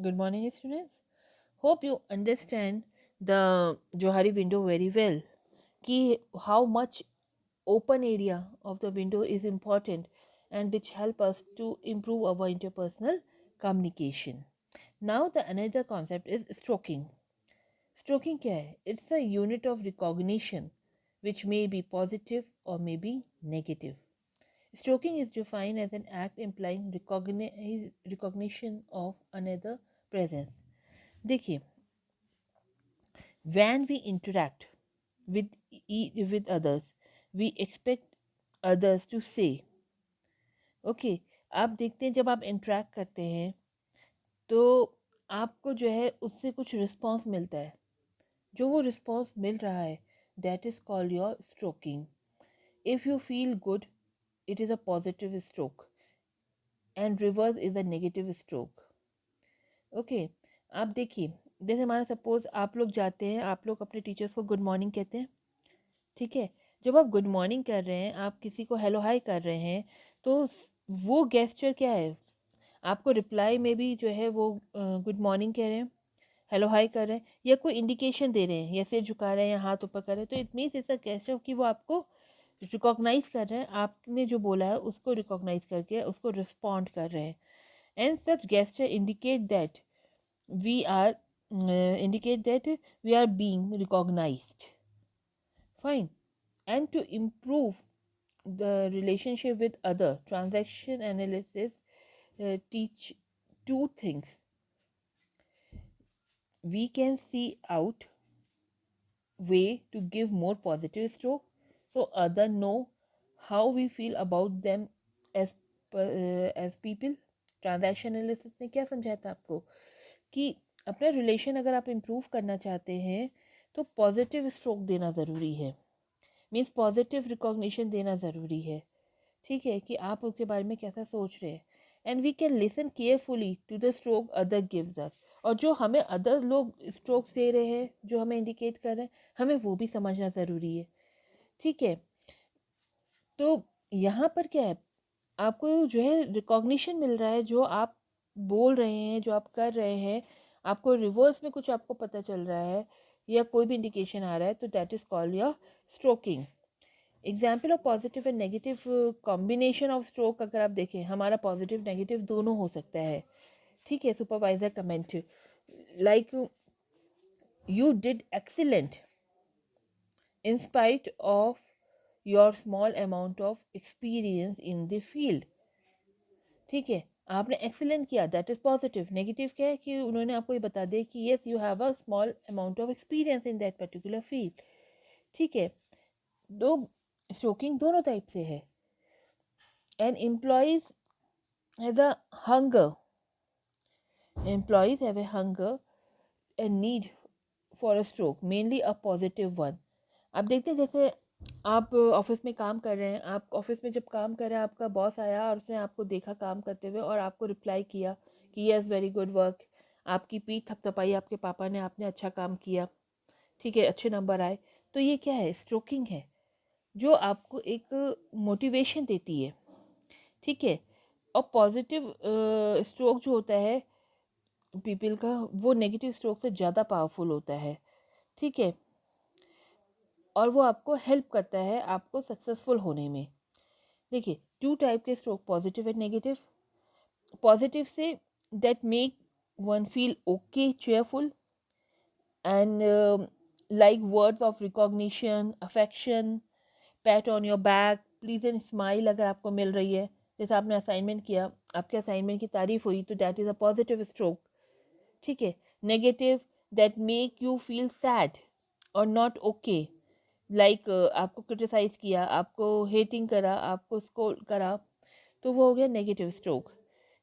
Good morning, students. Hope you understand the Johari window very well. Ki how much open area of the window is important and which help us to improve our interpersonal communication. Now the another concept is stroking. Stroking क्या है? It's a unit of recognition which may be positive or may be negative. Stroking is defined as an act implying recognition of another presence. देखिए, when we interact with with others, we expect others to say, okay, आप देखते हैं जब आप interact करते हैं तो आपको जो है उससे कुछ रिस्पॉन्स मिलता है, जो वो रिस्पॉन्स मिल रहा है that is called your stroking. If you feel good, it is a positive stroke and reverse is a negative stroke. Okay, आप देखिए, जैसे हमारा सपोज आप लोग जाते हैं, आप लोग अपने टीचर्स को गुड मॉर्निंग कहते हैं. ठीक है, जब आप गुड मॉर्निंग कर रहे हैं, आप किसी को हेलो हाय कर रहे हैं, तो वो गेस्चर क्या है? आपको रिप्लाई में भी जो है वो गुड मॉर्निंग कह रहे हैं, हेलो हाय कर रहे हैं, या कोई इंडिकेशन दे रहे हैं, या सिर झुका रहे हैं या हाथ ऊपर कर रहे हैं, तो it means it's a gesture कि वो आपको रिकॉग्नाइज कर रहे हैं, आपने जो बोला है उसको रिकॉग्नाइज करके उसको रिस्पॉन्ड कर रहे हैं. And such gesture we are indicate that we are being recognized. Fine. And to improve the relationship with other, transaction analysis teach two things. We can see out way to give more positive stroke so other know how we feel about them as as people. Transaction analysis ने क्या समझाया था आपको कि अपना relation अगर आप improve करना चाहते हैं तो पॉजिटिव स्ट्रोक देना ज़रूरी है, मीन्स पॉजिटिव रिकॉग्निशन देना ज़रूरी है. ठीक है, कि आप उसके बारे में कैसा सोच रहे हैं. And we can listen carefully to the stroke other gives us. और जो हमें अदर लोग स्ट्रोक्स दे रहे हैं, जो हमें इंडिकेट कर रहे हैं, हमें वो भी समझना ज़रूरी है. ठीक है, तो यहाँ पर क्या है, आपको जो है रिकॉग्निशन मिल रहा है, जो आप बोल रहे हैं, जो आप कर रहे हैं, आपको रिवर्स में कुछ आपको पता चल रहा है या कोई भी इंडिकेशन आ रहा है, तो that is called your stroking. Example of positive and negative combination of stroke अगर आप देखें, हमारा पॉजिटिव नेगेटिव दोनों हो सकता है. ठीक है, supervisor comment like you did excellent in spite of your small amount of experience in the field. ठीक है, आपने एक्सीलेंट किया, दैट इज़ पॉजिटिव. नेगेटिव क्या है कि उन्होंने आपको ये बता दिया कि yes you have a small amount of experience in that particular field. ठीक है, दो स्ट्रोकिंग दोनों टाइप से है. And employees has a hunger, employees have a hunger and need for a stroke, mainly a positive one. आप देखते हैं जैसे आप ऑफिस में काम कर रहे हैं, आप ऑफिस में जब काम कर रहे हैं, आपका बॉस आया और उसने आपको देखा काम करते हुए और आपको रिप्लाई किया कि यस वेरी गुड वर्क, आपकी पीठ थपथपाई आपके पापा ने, आपने अच्छा काम किया, ठीक है, अच्छे नंबर आए, तो ये क्या है? स्ट्रोकिंग है, जो आपको एक मोटिवेशन देती है. ठीक है, और पॉजिटिव स्ट्रोक जो होता है पीपल का, वो नेगेटिव स्ट्रोक से ज़्यादा पावरफुल होता है. ठीक है, और वो आपको हेल्प करता है आपको सक्सेसफुल होने में. देखिए, टू टाइप के stroke, positive and negative. Positive say that make one feel okay, cheerful and like words of recognition, affection, PAT on your back, please and smile अगर आपको मिल रही है, जैसे आपने असाइनमेंट किया, आपके असाइनमेंट की तारीफ हुई, तो that is a positive stroke. ठीक है, negative that make you feel sad और नॉट ओके, लाइक आपको क्रिटिसाइज किया, आपको हेटिंग करा, आपको स्कोर करा, तो वो हो गया नेगेटिव स्ट्रोक.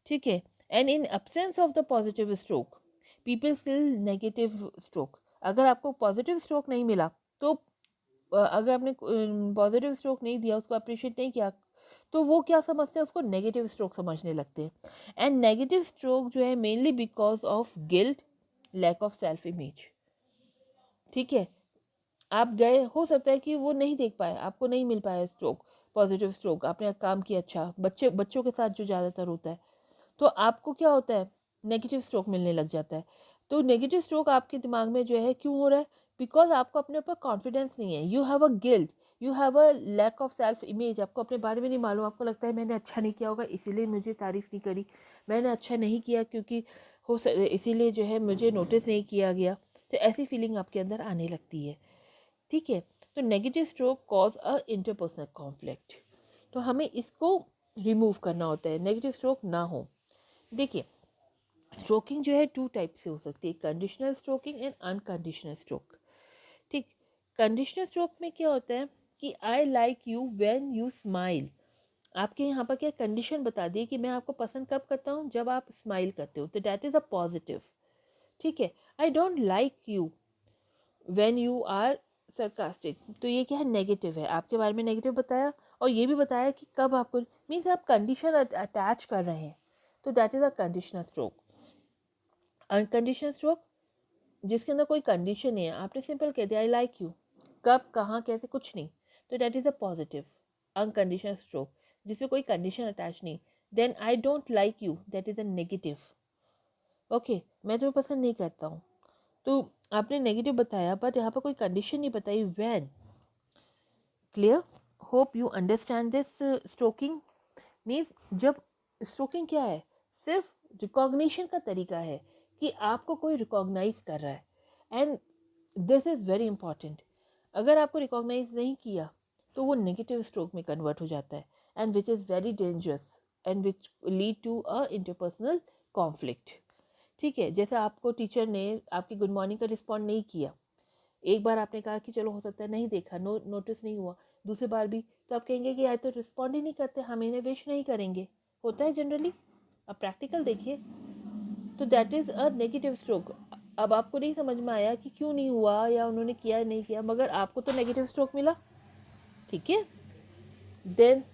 ठीक है, and in absence of the positive stroke people feel negative stroke. अगर आपको पॉजिटिव स्ट्रोक नहीं मिला, तो अगर आपने पॉजिटिव स्ट्रोक नहीं दिया, उसको अप्रिशिएट नहीं किया, तो वो क्या समझते हैं, उसको नेगेटिव स्ट्रोक समझने लगते हैं. एंड नेगेटिव स्ट्रोक जो है mainly because of guilt, lack of self image. ठीक है, आप गए, हो सकता है कि वो नहीं देख पाए, आपको नहीं मिल पाया स्ट्रोक, पॉजिटिव स्ट्रोक, आपने काम किया अच्छा, बच्चों के साथ जो ज़्यादातर होता है, तो आपको क्या होता है, नेगेटिव स्ट्रोक मिलने लग जाता है। तो नेगेटिव स्ट्रोक आपके दिमाग में जो है क्यों हो रहा है? बिकॉज आपको अपने ऊपर कॉन्फिडेंस नहीं है, you have a guilt, you have a lack of self image. आपको अपने बारे में नहीं मालूम, आपको लगता है मैंने अच्छा नहीं किया होगा इसीलिए मुझे तारीफ़ नहीं करी, मैंने अच्छा नहीं किया क्योंकि इसीलिए जो है मुझे नोटिस नहीं किया गया। तो ऐसी फीलिंग आपके अंदर आने लगती है। ठीक है, तो negative stroke cause a interpersonal conflict. तो हमें इसको रिमूव करना होता है, नेगेटिव स्ट्रोक ना हो। देखिए, स्ट्रोकिंग जो है 2 टाइप से हो सकती है, conditional stroking and unconditional stroke. ठीक, कंडीशनल स्ट्रोक में क्या होता है कि I like you when you smile. आपके यहाँ पर क्या कंडीशन बता दी कि मैं आपको पसंद कब करता हूँ? जब आप स्माइल करते हो, तो दैट इज़ अ पॉजिटिव। ठीक है, I don't like you when you are sarcastic, तो ये क्या है? नेगेटिव है, आपके बारे में नेगेटिव बताया और ये भी बताया कि कब आपको, मीन्स आप कंडीशन अटैच कर रहे हैं, तो that is a conditional stroke. Unconditional stroke जिसके अंदर कोई कंडीशन नहीं है, आपने सिंपल कह दिया आई लाइक यू, कब कहाँ कैसे कुछ नहीं, तो that is a positive unconditional stroke जिसमें कोई कंडीशन अटैच नहीं। Then I don't like you, that is a negative. Okay, मैं तुम्हें पसंद नहीं करता हूँ, तो आपने नेगेटिव बताया बट यहाँ पर कोई कंडीशन नहीं बताई, when. Clear? Hope you understand this stroking. Means जब स्ट्रोकिंग क्या है, सिर्फ रिकॉग्निशन का तरीका है कि आपको कोई रिकॉग्नाइज कर रहा है, and this is very important. अगर आपको रिकॉग्नाइज नहीं किया तो वो नेगेटिव स्ट्रोक में कन्वर्ट हो जाता है, and which is very dangerous and which lead to a interpersonal conflict. ठीक है, जैसे आपको टीचर ने आपकी गुड मॉर्निंग का रिस्पॉन्ड नहीं किया, एक बार आपने कहा कि चलो हो सकता है नहीं देखा, नोटिस नहीं हुआ, दूसरी बार भी, तो आप कहेंगे कि यार तो रिस्पॉन्ड ही नहीं करते, हम इन्हें विश नहीं करेंगे। होता है जनरली, अब प्रैक्टिकल देखिए, तो that is a negative stroke. अब आपको नहीं समझ में आया कि क्यों नहीं हुआ या उन्होंने किया नहीं किया, मगर आपको तो नेगेटिव स्ट्रोक मिला। ठीक है, then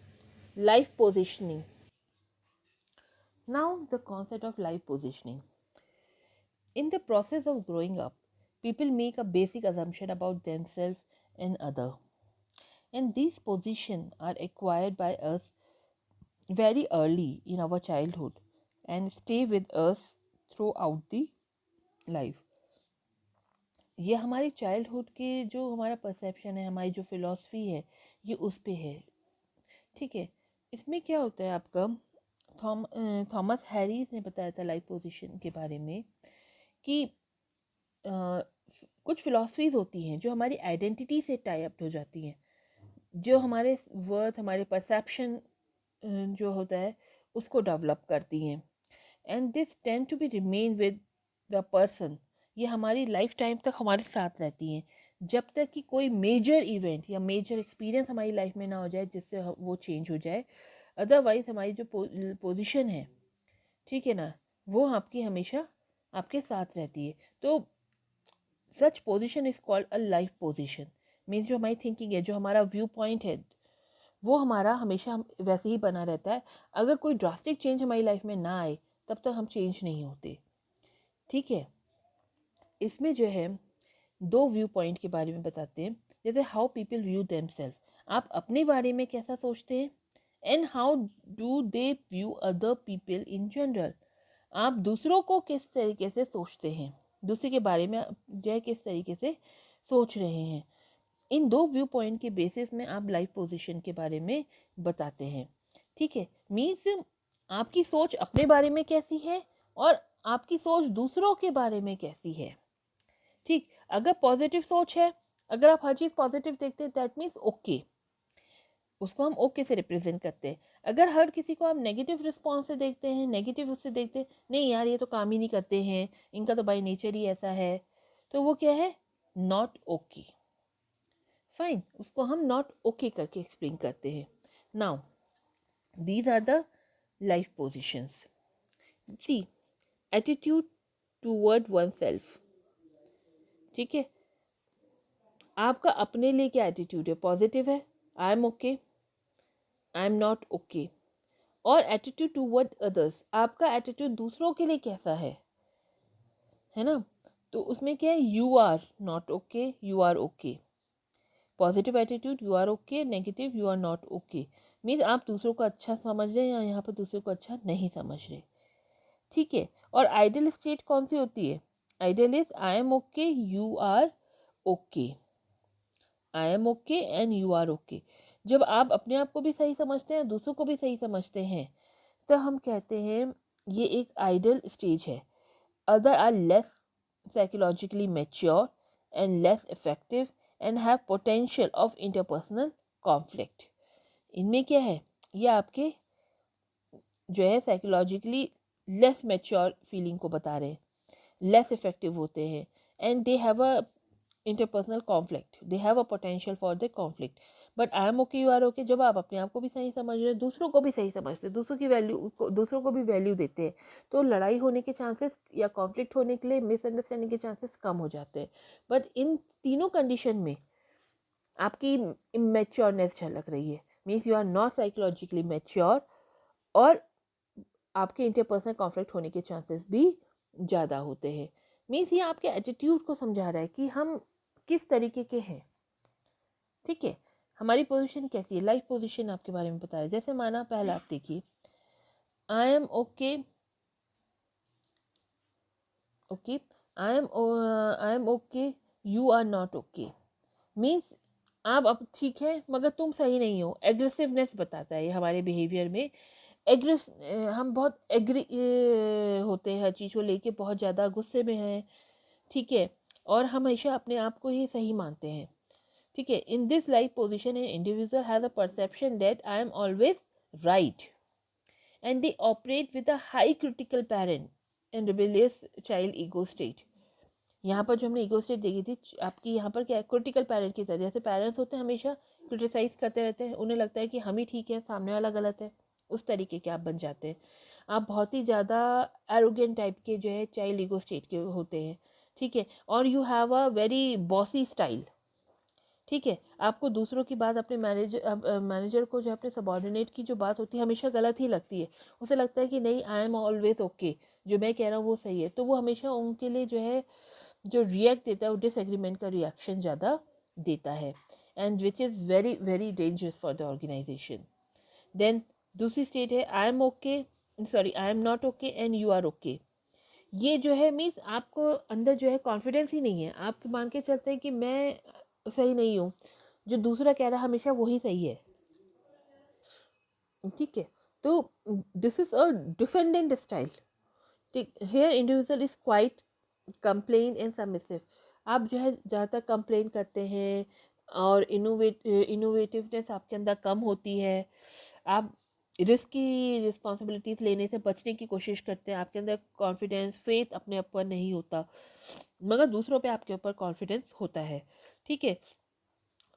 life positioning. Now the concept of life positioning. In the process of growing up, people make a basic assumption about themselves and other. And these positions are acquired by us very early in our childhood and stay with us throughout the life. ये हमारी childhood के जो हमारा perception है, हमारी जो philosophy है, ये उस पे है। ठीक है, इसमें क्या होता है आपका, थॉमस हैरिस ने बताया था लाइफ पोजीशन के बारे में कि कुछ फिलॉसफीज़ होती हैं जो हमारी आइडेंटिटी से टाई अप हो जाती हैं, जो हमारे वर्थ, हमारे परसेप्शन जो होता है उसको डेवलप करती हैं, and this tend to be remain with the person. ये हमारी लाइफ टाइम तक हमारे साथ रहती हैं, जब तक कि कोई मेजर इवेंट या मेजर एक्सपीरियंस हमारी लाइफ में ना हो जाए जिससे वो चेंज हो जाए। अदरवाइज हमारी जो पोजीशन है, ठीक है ना, वो आपकी हमेशा आपके साथ रहती है। तो such position is called a life position. Means जो हमारी थिंकिंग है, जो हमारा व्यू पॉइंट है, वो हमारा हमेशा वैसे ही बना रहता है। अगर कोई ड्रास्टिक चेंज हमारी लाइफ में ना आए तब तक हम चेंज नहीं होते। ठीक है, इसमें जो है 2 व्यू पॉइंट के बारे में बताते हैं, जैसे हाउ पीपल व्यू देमसेल्फ, आप अपने बारे में कैसा सोचते हैं, and how do they view other people in general, आप दूसरों को किस तरीके से सोचते हैं, दूसरे के बारे में जो है किस तरीके से सोच रहे हैं। इन 2 व्यू पॉइंट के बेसिस में आप लाइफ पोजीशन के बारे में बताते हैं। ठीक है, मीन्स आपकी सोच अपने बारे में कैसी है और आपकी सोच दूसरों के बारे में कैसी है। ठीक, अगर पॉजिटिव सोच है, अगर आप हर चीज़ पॉजिटिव देखते हैं, दैट मीन्स ओके, उसको हम ओके से रिप्रेजेंट करते हैं। अगर हर किसी को आप नेगेटिव रिस्पॉन्स से देखते हैं, नेगेटिव उससे देखते हैं, नहीं यार ये तो काम ही नहीं करते हैं, इनका तो बाय नेचर ही ऐसा है, तो वो क्या है, नॉट ओके। फाइन, उसको हम नॉट ओके करके एक्सप्लेन करते हैं। Now these are the life positions. See, attitude toward one self. ठीक है, आपका अपने लिए क्या एटीट्यूड है, पॉजिटिव है, I am okay, I am not okay. और एटीट्यूड टूवर्ड अदर्स, आपका एटीट्यूड दूसरों के लिए कैसा है ना, तो उसमें क्या है, you are not okay, you are okay. Positive attitude you are okay, negative you are not okay. Means आप दूसरों को अच्छा समझ रहे हैं या यहाँ पर दूसरों को अच्छा नहीं समझ रहे। ठीक है, और आइडियल स्टेट कौन सी होती है? Ideal is I am okay, you are okay, I am okay and you are okay. जब आप अपने आप को भी सही समझते हैं, दूसरों को भी सही समझते हैं, तो हम कहते हैं ये एक आइडियल स्टेज है। Other are less psychologically mature and less effective and have potential of interpersonal conflict। इनमें क्या है, ये आपके जो है साइकोलॉजिकली लेस मैच्योर फीलिंग को बता रहे हैं, लेस इफेक्टिव होते हैं, and they have a interpersonal conflict, they have a potential for the conflict. But I am okay, you are okay, जब आप अपने आप को भी सही समझ रहे हैं, दूसरों को भी सही समझते हैं, दूसरों की वैल्यू, दूसरों को भी वैल्यू देते हैं, तो लड़ाई होने के चांसेस या कॉन्फ्लिक्ट होने के लिए मिसअंडरस्टैंडिंग के चांसेस कम हो जाते हैं। बट इन तीनों कंडीशन में आपकी इमेच्योरनेस झलक रही है, means you are not psychologically mature, और आपके इंटरपर्सनल कॉन्फ्लिक्ट होने के चांसेस भी ज़्यादा होते हैं। मीन्स ये आपके एटीट्यूड को समझा रहा है कि हम किस तरीके के हैं। ठीक है, हमारी पोजीशन कैसी है, लाइफ पोजीशन आपके बारे में बता रहे हैं। जैसे माना पहला आप देखिए, I am okay, okay, I am okay, you are not okay. Means आप अब ठीक है मगर तुम सही नहीं हो। एग्रेसिवनेस बताता है ये हमारे बिहेवियर में। एग्रेस हम बहुत एग्री होते हैं, हर चीज़ को लेके बहुत ज़्यादा गुस्से में हैं। ठीक है, और हमेशा अपने आप को ही सही मानते हैं। ठीक है, in this life position an individual has a perception that I am always right and they operate with a high critical parent and rebellious child ego state. यहाँ पर जो हमने ईगो स्टेट देखी थी आपकी, यहाँ पर क्या है, क्रिटिकल पेरेंट की तरह। जैसे पेरेंट्स होते हैं हमेशा क्रिटिसाइज करते रहते हैं, उन्हें लगता है कि हम ही ठीक है, सामने वाला गलत है, उस तरीके के आप बन जाते हैं। आप बहुत ही ज़्यादा एरोगेंट टाइप के जो है चाइल्ड ईगो स्टेट के होते हैं। ठीक है, और you have a very bossy style. ठीक है, आपको दूसरों की बात, अपने मैनेजर को जो अपने सबॉर्डिनेट की जो बात होती है हमेशा गलत ही लगती है। उसे लगता है कि नहीं, आई एम ऑलवेज ओके, जो मैं कह रहा हूँ वो सही है। तो वो हमेशा उनके लिए जो है, जो रिएक्ट देता है वो डिसएग्रीमेंट का रिएक्शन ज़्यादा देता है, and which is very very dangerous for the organisation. Then दूसरी स्टेट है I am okay, sorry, I am not okay and you are okay. ये जो है मीन्स आपको अंदर जो है कॉन्फिडेंस ही नहीं है। आप मान के चलते हैं कि मैं सही नहीं हूँ, जो दूसरा कह रहा है हमेशा वही सही है। ठीक है, तो this is a dependent style. ठीक, here individual is quite compliant and submissive. आप जो है ज़्यादातर कंप्लेन करते हैं और इनोवेटिवनेस आपके अंदर कम होती है। आप रिस्क की रिस्पॉन्सिबिलिटीज़ लेने से बचने की कोशिश करते हैं। आपके अंदर कॉन्फिडेंस, फेथ अपने ऊपर नहीं होता, मगर दूसरों पे आपके ऊपर कॉन्फिडेंस होता है। ठीक है,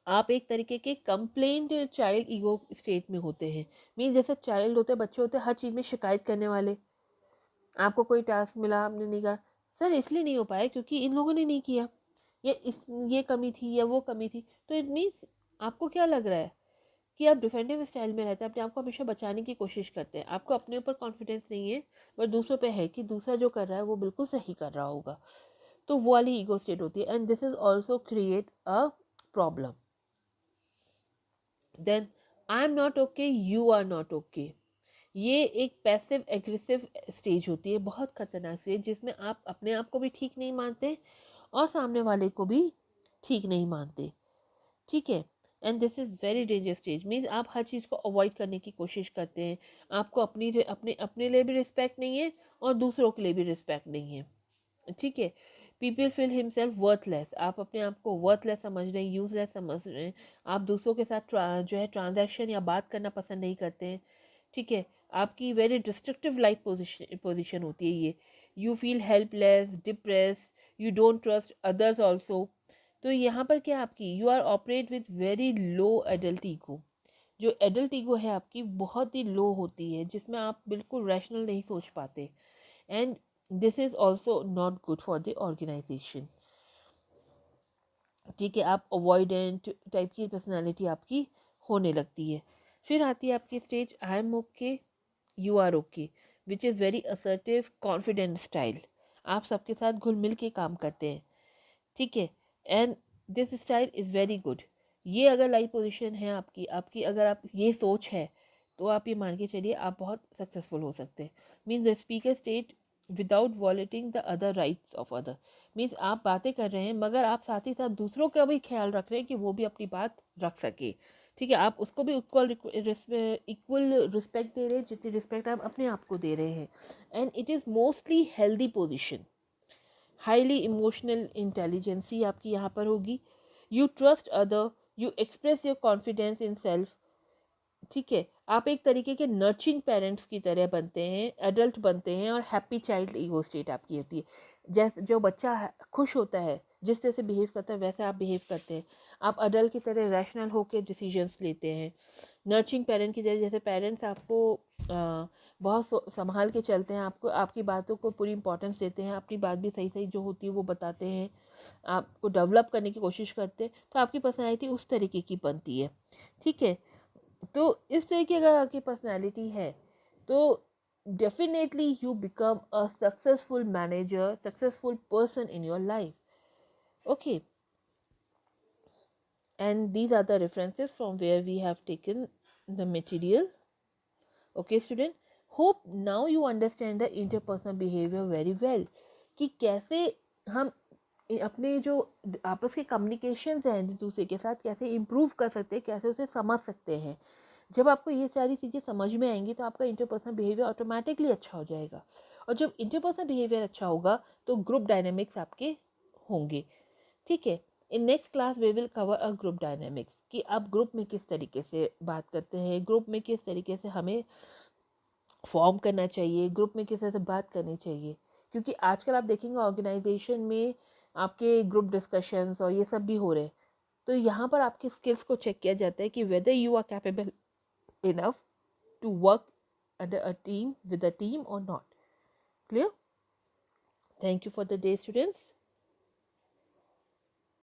आप एक तरीके के कंप्लेंट चाइल्ड ईगो स्टेट में होते हैं। मीन्स जैसे चाइल्ड होते हैं, बच्चे होते हैं, हर चीज़ में शिकायत करने वाले। आपको कोई टास्क मिला, आपने नहीं करा, सर इसलिए नहीं हो पाया क्योंकि इन लोगों ने नहीं किया, या इस ये कमी थी या वो कमी थी। तो इट मीन्स आपको क्या लग रहा है कि आप डिफेंसिव स्टाइल में रहते हैं, अपने आप को हमेशा बचाने की कोशिश करते हैं। आपको अपने ऊपर कॉन्फिडेंस नहीं है, पर दूसरों पे है कि दूसरा जो कर रहा है वो बिल्कुल सही कर रहा होगा। तो वो वाली ईगो स्टेट होती है, and this is also create a problem. Then I am not okay, you are not okay. ये एक पैसिव एग्रेसिव स्टेज होती है, बहुत खतरनाक स्टेज, जिसमें आप अपने आप को भी ठीक नहीं मानते और सामने वाले को भी ठीक नहीं मानते। ठीक है, and this is very dangerous stage. Means आप हर चीज़ को अवॉइड करने की कोशिश करते हैं। आपको अपनी अपने अपने लिए भी रिस्पेक्ट नहीं है और दूसरों के लिए भी रिस्पेक्ट नहीं है। ठीक है, पीपल फील हिमसेल्फ वर्थलेस। आप अपने आप को वर्थलेस समझ रहे हैं, यूजलेस समझ रहे हैं। आप दूसरों के साथ जो है ट्रांजैक्शन या बात करना पसंद नहीं करते हैं। ठीक है, आपकी वेरी डिस्ट्रक्टिव लाइफ पोजिशन होती है ये। You feel helpless, depress, you don't trust others also. तो यहाँ पर क्या आपकी, you are operate with very low adult ego. जो एडल्ट ईगो है आपकी बहुत ही लो होती है, जिसमें आप बिल्कुल रैशनल नहीं सोच पाते, and this is also not good for the organisation. ठीक है, आप अवॉइडेंट टाइप की पर्सनालिटी आपकी होने लगती है। फिर आती है आपकी stage I am okay, you are okay, which is very assertive confident style. आप सबके साथ घुल मिल के काम करते हैं। ठीक है, and this style is very good. ये अगर लाइफ पोजीशन है आपकी, आपकी अगर आप ये सोच है, तो आप ये मान के चलिए आप बहुत सक्सेसफुल हो सकते हैं। Means the speaker state without वॉलेटिंग the other rights of other. Means आप बातें कर रहे हैं मगर आप साथ ही साथ दूसरों का भी ख्याल रख रहे हैं कि वो भी अपनी बात रख सके। ठीक है, आप उसको भी इक्वल रिस्पेक्ट दे रहे हैं जितनी रिस्पेक्ट आप अपने आप को दे रहे हैं। And it is mostly healthy position. Highly emotional intelligency आपकी यहाँ पर होगी। You trust other, you express your confidence in self. ठीक है, आप एक तरीके के नर्चिंग पेरेंट्स की तरह बनते हैं, एडल्ट बनते हैं, और हैप्पी चाइल्ड ईगो स्टेट आपकी होती है। जैसे जो बच्चा खुश होता है, जिस तरह से बिहेव करता है वैसे आप बिहेव करते हैं। आप अडल्ट की तरह रैशनल होकर डिसीजंस लेते हैं। नर्चिंग पेरेंट की तरह, जैसे पेरेंट्स आपको बहुत संभाल के चलते हैं, आपको आपकी बातों को पूरी इंपॉर्टेंस देते हैं, अपनी बात भी सही सही जो होती है वो बताते हैं, आपको डेवलप करने की कोशिश करते हैं, तो आपकी पर्सनैलिटी उस तरीके की बनती है। ठीक है, तो इस तरह की अगर आपकी पर्सनैलिटी है तो definitely you become a successful manager, successful person in your life. Okay, and these are the references from where we have taken the material. Okay student, hope now you understand the interpersonal behavior very well, कि कैसे हम अपने जो आपस के communications हैं दूसरे के साथ कैसे इम्प्रूव कर सकते हैं, कैसे उसे समझ सकते हैं। जब आपको ये सारी चीज़ें समझ में आएंगी तो आपका इंटरपर्सनल बिहेवियर ऑटोमेटिकली अच्छा हो जाएगा, और जब इंटरपर्सनल बिहेवियर अच्छा होगा तो ग्रुप डायनेमिक्स आपके होंगे। ठीक है, in next class we will cover a group dynamics, कि आप ग्रुप में किस तरीके से बात करते हैं, ग्रुप में किस तरीके से हमें फॉर्म करना चाहिए, ग्रुप में किस तरह से बात करनी चाहिए। क्योंकि आजकल आप देखेंगे ऑर्गेनाइजेशन में आपके ग्रुप डिस्कशंस और ये सब भी हो रहे हैं, तो यहाँ पर आपकी स्किल्स को चेक किया जाता है कि whether you are capable enough to work under a team with a team or not. Clear? Thank you for the day, students.